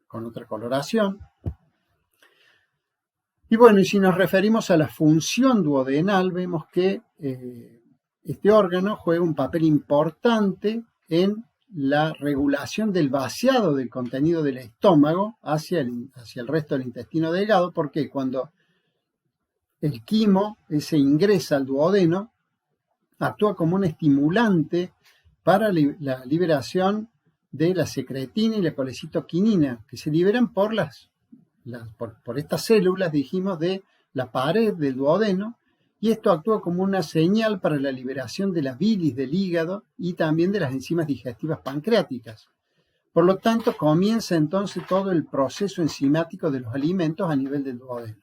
con otra coloración. Y bueno, y si nos referimos a la función duodenal, vemos que este órgano juega un papel importante en la regulación del vaciado del contenido del estómago hacia el resto del intestino delgado, porque cuando el quimo ese ingresa al duodeno, actúa como un estimulante para la liberación de la secretina y la colecitoquinina, que se liberan por estas células, dijimos, de la pared del duodeno, y esto actúa como una señal para la liberación de la bilis del hígado y también de las enzimas digestivas pancreáticas. Por lo tanto, comienza entonces todo el proceso enzimático de los alimentos a nivel del duodeno.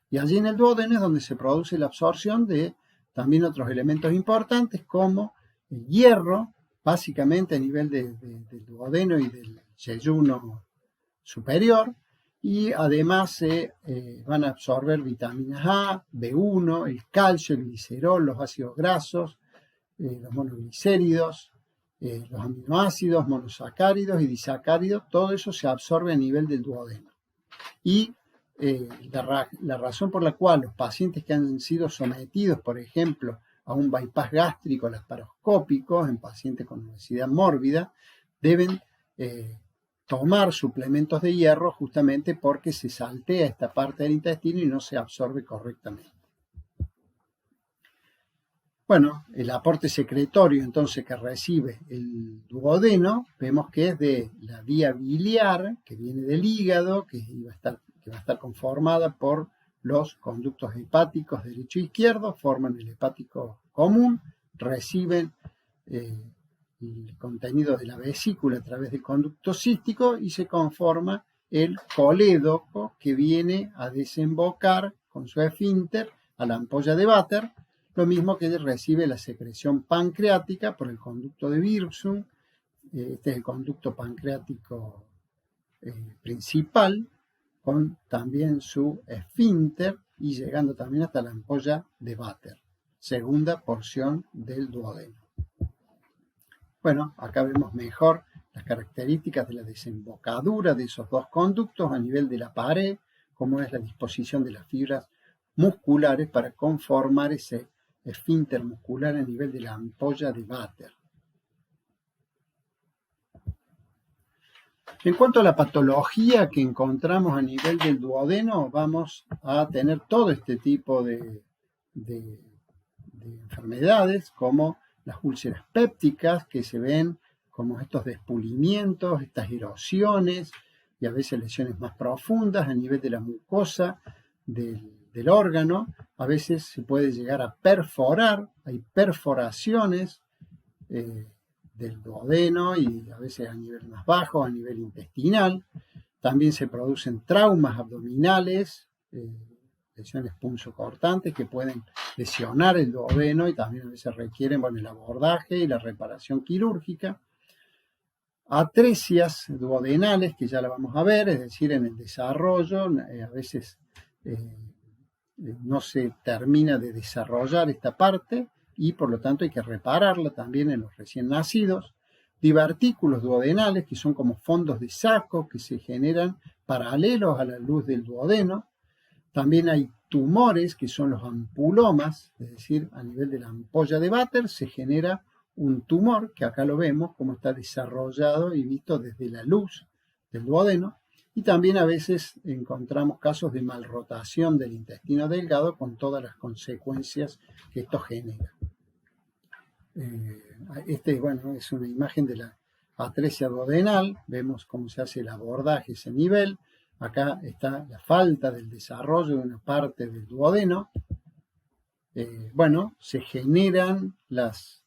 Y allí en el duodeno es donde se produce la absorción de también otros elementos importantes como el hierro, básicamente a nivel del duodeno y del yeyuno superior, y además se van a absorber vitaminas A, B1, el calcio, el glicerol, los ácidos grasos, los monoglicéridos, los aminoácidos, monosacáridos y disacáridos, todo eso se absorbe a nivel del duodeno. Y la razón por la cual los pacientes que han sido sometidos, por ejemplo, a un bypass gástrico laparoscópico en pacientes con obesidad mórbida, deben tomar suplementos de hierro justamente porque se saltea esta parte del intestino y no se absorbe correctamente. Bueno, el aporte secretorio entonces que recibe el duodeno, vemos que es de la vía biliar, que viene del hígado, que va a estar conformada por los conductos hepáticos derecho e izquierdo, forman el hepático común, reciben el contenido de la vesícula a través del conducto cístico y se conforma el colédoco que viene a desembocar con su esfínter a la ampolla de Vater, lo mismo que recibe la secreción pancreática por el conducto de Wirsung. Este es el conducto pancreático principal, con también su esfínter y llegando también hasta la ampolla de Vater, segunda porción del duodeno. Bueno, acá vemos mejor las características de la desembocadura de esos dos conductos a nivel de la pared, cómo es la disposición de las fibras musculares para conformar ese esfínter muscular a nivel de la ampolla de Vater. En cuanto a la patología que encontramos a nivel del duodeno, vamos a tener todo este tipo de enfermedades, como las úlceras pépticas, que se ven como estos despulimientos, estas erosiones y a veces lesiones más profundas a nivel de la mucosa del órgano. A veces se puede llegar a perforar, hay perforaciones del duodeno y a veces a nivel más bajo, a nivel intestinal. También se producen traumas abdominales, lesiones punzocortantes que pueden lesionar el duodeno y también a veces requieren el abordaje y la reparación quirúrgica. Atresias duodenales, que ya la vamos a ver, es decir, en el desarrollo, a veces no se termina de desarrollar esta parte y por lo tanto hay que repararla también en los recién nacidos. Divertículos duodenales, que son como fondos de saco que se generan paralelos a la luz del duodeno. También hay tumores, que son los ampulomas, es decir, a nivel de la ampolla de Vater se genera un tumor, que acá lo vemos, como está desarrollado y visto desde la luz del duodeno. Y también a veces encontramos casos de malrotación del intestino delgado con todas las consecuencias que esto genera. Es una imagen de la atresia duodenal. Vemos cómo se hace el abordaje a ese nivel. Acá está la falta del desarrollo de una parte del duodeno. Se generan las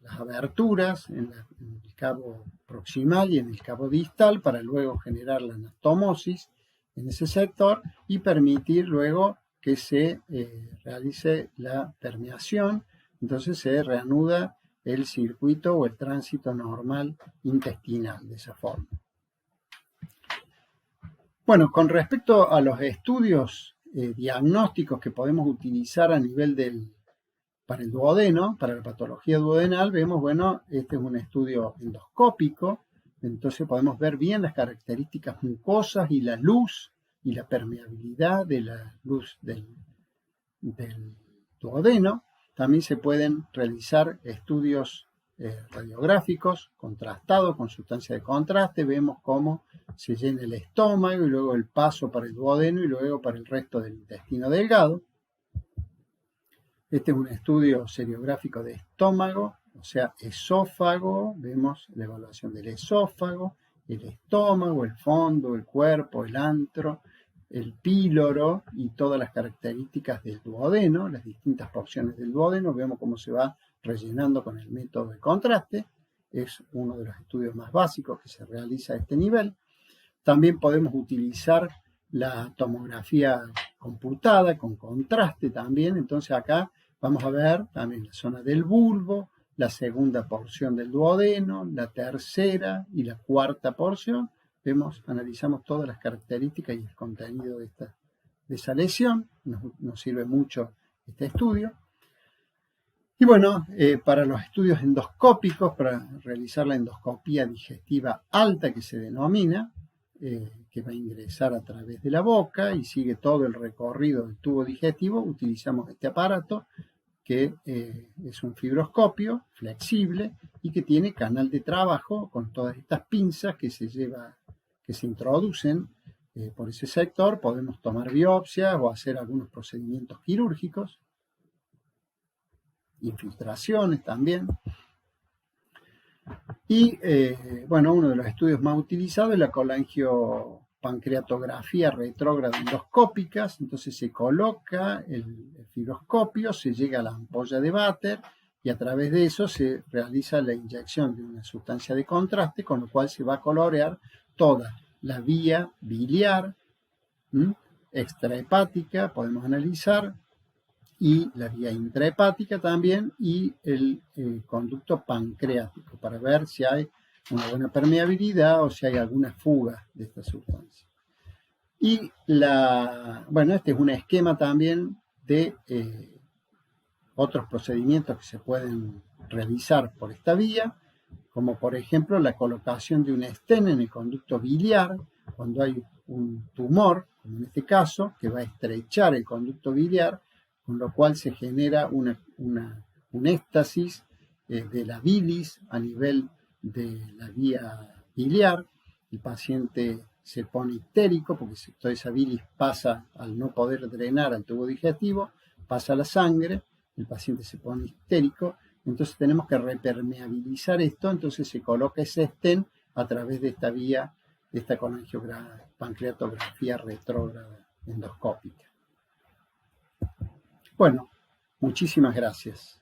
aberturas en el cabo proximal y en el cabo distal para luego generar la anastomosis en ese sector y permitir luego que se realice la permeación. Entonces se reanuda el circuito o el tránsito normal intestinal de esa forma. Bueno, con respecto a los estudios diagnósticos que podemos utilizar a nivel para el duodeno, para la patología duodenal, vemos, este es un estudio endoscópico, entonces podemos ver bien las características mucosas y la luz y la permeabilidad de la luz del duodeno. También se pueden realizar estudios radiográficos contrastados con sustancia de contraste. Vemos cómo se llena el estómago y luego el paso para el duodeno y luego para el resto del intestino delgado. Este es un estudio seriográfico de estómago, o sea, esófago. Vemos la evaluación del esófago, el estómago, el fondo, el cuerpo, el antro, el píloro y todas las características del duodeno, las distintas porciones del duodeno. Vemos cómo se va rellenando con el método de contraste. es uno de los estudios más básicos que se realiza a este nivel. También podemos utilizar la tomografía computada con contraste también. Entonces acá vamos a ver también la zona del bulbo, la segunda porción del duodeno, la tercera y la cuarta porción. Analizamos todas las características y el contenido de esa lesión. Nos sirve mucho este estudio. Y bueno, para los estudios endoscópicos, para realizar la endoscopía digestiva alta que se denomina, que va a ingresar a través de la boca y sigue todo el recorrido del tubo digestivo, utilizamos este aparato que es un fibroscopio flexible y que tiene canal de trabajo con todas estas pinzas que se introducen por ese sector. Podemos tomar biopsias o hacer algunos procedimientos quirúrgicos, infiltraciones también. Y bueno, uno de los estudios más utilizados es la colangiopancreatografía retrógrada endoscópica. Entonces se coloca el fibroscopio, se llega a la ampolla de váter y a través de eso se realiza la inyección de una sustancia de contraste, con lo cual se va a colorear toda la vía biliar, extrahepática, podemos analizar, y la vía intrahepática también, y el conducto pancreático, para ver si hay una buena permeabilidad o si hay alguna fuga de esta sustancia. Y bueno, este es un esquema también de otros procedimientos que se pueden realizar por esta vía, como por ejemplo la colocación de un stent en el conducto biliar, cuando hay un tumor, como en este caso, que va a estrechar el conducto biliar, con lo cual se genera un éstasis de la bilis a nivel de la vía biliar. El paciente se pone histérico porque toda esa bilis pasa, al no poder drenar al tubo digestivo, pasa a la sangre, el paciente se pone histérico, entonces tenemos que repermeabilizar esto, entonces se coloca ese stent a través de esta vía, de esta colangiopancreatografía retrógrada endoscópica. Bueno, muchísimas gracias.